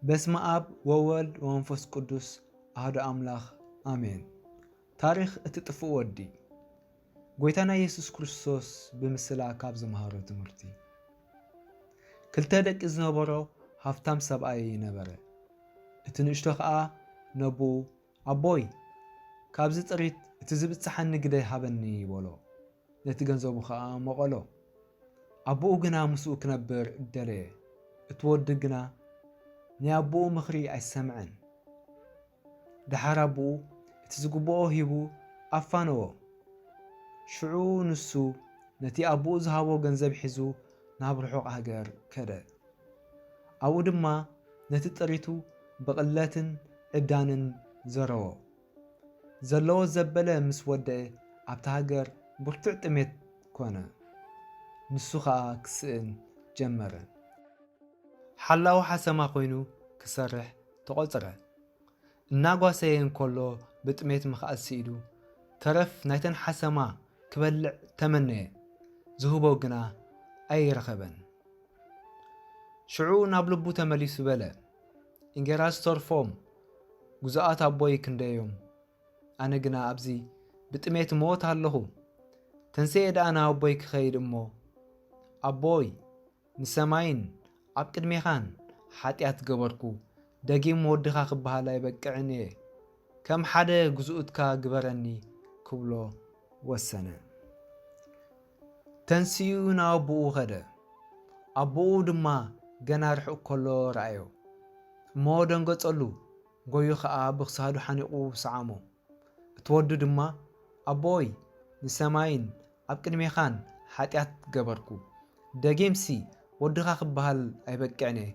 በስመ አብ ወወልድ ወመንፈስ ቅዱስ አሐዱ አምላክ አሜን። ታሪክ እትጥፍእ ወዲ ጎይታና ኢየሱስ ክርስቶስ ብምስላ ካብ ዝመሃሮ ትምህርቲ ክልተ ደቂ ዝነበሮ ሃፍታም ሰብኣይ ነበረ። እቲ ንእሽቶ ከዓ ነቡ ኣቦይ ካብዚ ጥሪት እቲ ዝብፅሓኒ ግደ ሃበኒ ይበሎ። ነቲ ገንዘቡ ከዓ መቐሎ። ኣቦኡ ግና ምስኡ ክነብር ደለየ። እቲ ወዲ ግና ናይ ኣቦኡ ምኽሪ ኣይሰምዐን። ድሓር ኣቦኡ እቲ ዝግብኦ ሂቡ ኣፋነዎ። ሽዑ ንሱ ነቲ ኣቦኡ ዝሃቦ ገንዘብ ሒዙ ናብ ርሑቕ ሃገር ከደ። ኣብኡ ድማ ነቲ ጥሪቱ ብቕለትን ዕዳንን ዘረዎ። ዘለዎ ዘበለ ምስ ወደአ ኣብታ ሃገር ብርቱዕ ጥሜት ኮነ። ንሱ ከዓ ክስእን ጀመረ። ሓላዊ ሓሰማ ኮይኑ ክሰርሕ ተቖፅረ። እናጓሰየ እንከሎ ብጥሜት ምኽኣሲ ኢሉ ተረፍ ናይተን ሓሰማ ክበልዕ ተመነየ። ዝህቦ ግና ኣይረኸበን። ሽዑ ናብ ልቡ ተመሊሱ በለ እንጌራ ዝተርፎም ጉዛኣት ኣቦይ ክንደዮም፣ ኣነ ግና ኣብዚ ብጥሜት ሞት ኣለኹ። ተንሰየ ደኣ ናብ ኣቦይ ክኸይድ እሞ ኣቦይ ንሰማይን ኣብ ቅድሜኻን ሓጢኣት ገበርኩ፣ ደጊም ወድኻ ክበሃል ኣይበቅዕን እየ፣ ከም ሓደ ግዝኡትካ ግበረኒ ክብሎ ወሰነ። ተንስኡ ናብ ኣቦኡ ኸደ። ኣቦኡ ድማ ገና ርሑቕ ከሎ ረኣዮ እሞ ደንገጸሉ። ጎዩ ከዓ ብክሳዱ ሓኒቑ ሰዓሞ። እቲ ወዲ ድማ ኣቦይ ንሰማይን ኣብ ቅድሜኻን ሓጢኣት ገበርኩ፣ ደጊምሲ ወድኻ ክበሃል ኣይበቅዕን እየ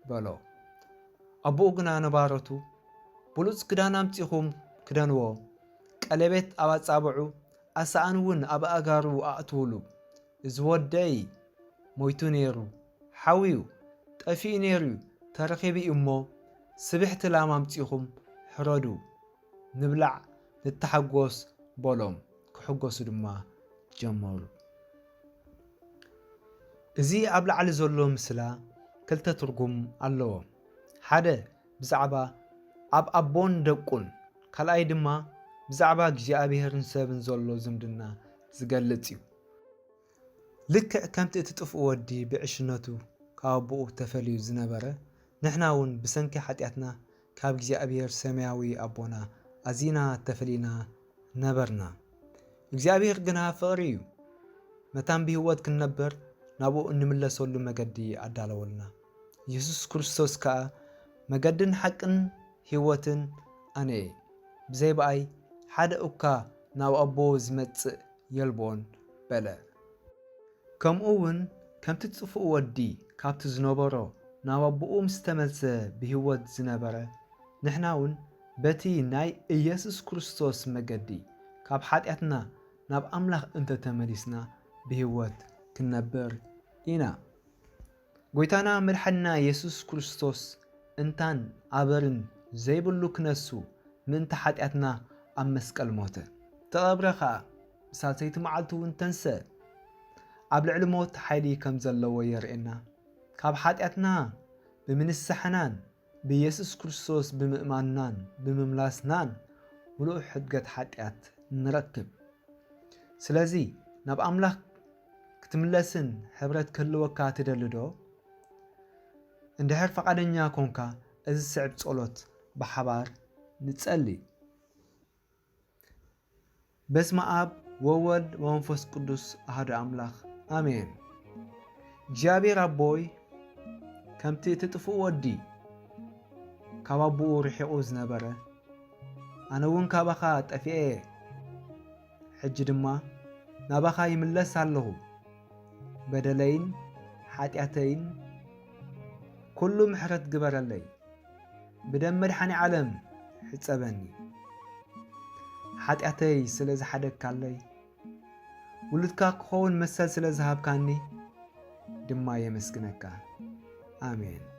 በሎ። ኣቦኡ ግና ነባረቱ ብሉፅ ክዳን ኣምፂኹም ክደንዎ፣ ቀለቤት ኣብ ኣጻብዑ ኣሳኣን እውን ኣብ ኣእጋሩ ኣእትውሉ። እዚ ወደይ ሞይቱ ነይሩ፣ ሓዊኡ ጠፊኡ ነይሩ፣ ተረኺቡ እሞ ስብሕቲ ላም ኣምፂኹም ሕረዱ፣ ንብላዕ ንተሓጐስ በሎም። ክሕጐሱ ድማ ጀመሩ። እዚ ኣብ ላዕሊ ዘሎ ምስላ ክልተ ትርጉም ኣለዎ። ሓደ ብዛዕባ ኣብ ኣቦን ደቁን፣ ካልኣይ ድማ ብዛዕባ እግዚኣብሔርን ሰብን ዘሎ ዝምድና ዝገልጽ እዩ። ልክዕ ከምቲ እቲ ጥፍእ ወዲ ብዕሽነቱ ካብ ኣቦኡ ተፈልዩ ዝነበረ፣ ንሕና እውን ብሰንኪ ሓጢኣትና ካብ እግዚኣብሔር ሰማያዊ ኣቦና ኣዚና ተፈሊና ነበርና። እግዚኣብሔር ግና ፍቕሪ እዩ። መታን ብህይወት ክንነብር ናብኡ እንምለሰሉ መገዲ ኣዳለወልና። ኢየሱስ ክርስቶስ ከዓ መገድን ሓቅን ህይወትን ኣነ እየ፣ ብዘይበኣይ ሓደ እኳ ናብ ኣቦ ዝመጽእ የልቦን በለ። ከምኡ እውን ከምቲ ጥፉእ ወዲ ካብቲ ዝነበሮ ናብ ኣቦኡ ምስ ተመልሰ ብህይወት ዝነበረ፣ ንሕና እውን በቲ ናይ ኢየሱስ ክርስቶስ መገዲ ካብ ሓጢኣትና ናብ ኣምላኽ እንተተመሊስና ብህይወት ክንነብር ኢና። ጎይታና መድሓኒና ኢየሱስ ክርስቶስ እንታን ኣበርን ዘይብሉ ክነሱ ምእንተ ሓጢኣትና ኣብ መስቀል ሞተ። ተቐብረ ከዓ ብሳልሰይቲ መዓልቲ እውን ተንሰ። ኣብ ልዕሊ ሞት ሓይሊ ከም ዘለዎ የርእየና። ካብ ሓጢኣትና ብምንስሕናን ብኢየሱስ ክርስቶስ ብምእማንናን ብምምላስናን ምሉእ ሕድገት ሓጢኣት ንረክብ። ስለዚ ናብ ኣምላኽ ክትምለስን ሕብረት ክህልወካ ትደሊ ዶ? እንድሕር ፈቃደኛ ኮንካ እዚ ስዕብ ጸሎት ብሓባር ንጸልይ። በስመ አብ ወወልድ ወመንፈስ ቅዱስ አሐዱ አምላክ አሜን። እግዚአብሔር ኣቦይ ከምቲ እቲ ጥፉእ ወዲ ካብ ኣቦኡ ርሒቑ ዝነበረ፣ ኣነ እውን ካባኻ ጠፊአ እየ። ሕጂ ድማ ናባኻ ይምለስ ኣለኹ። በደለይን ሓጢኣተይን ኩሉ ምሕረት ግበረለይ። ብደም መድሓኒ ዓለም ሕፀበኒ። ሓጢኣተይ ስለ ዝሓደግካለይ፣ ውሉድካ ክኸውን መሰል ስለ ዝሃብካኒ ድማ የመስግነካ። ኣሜን።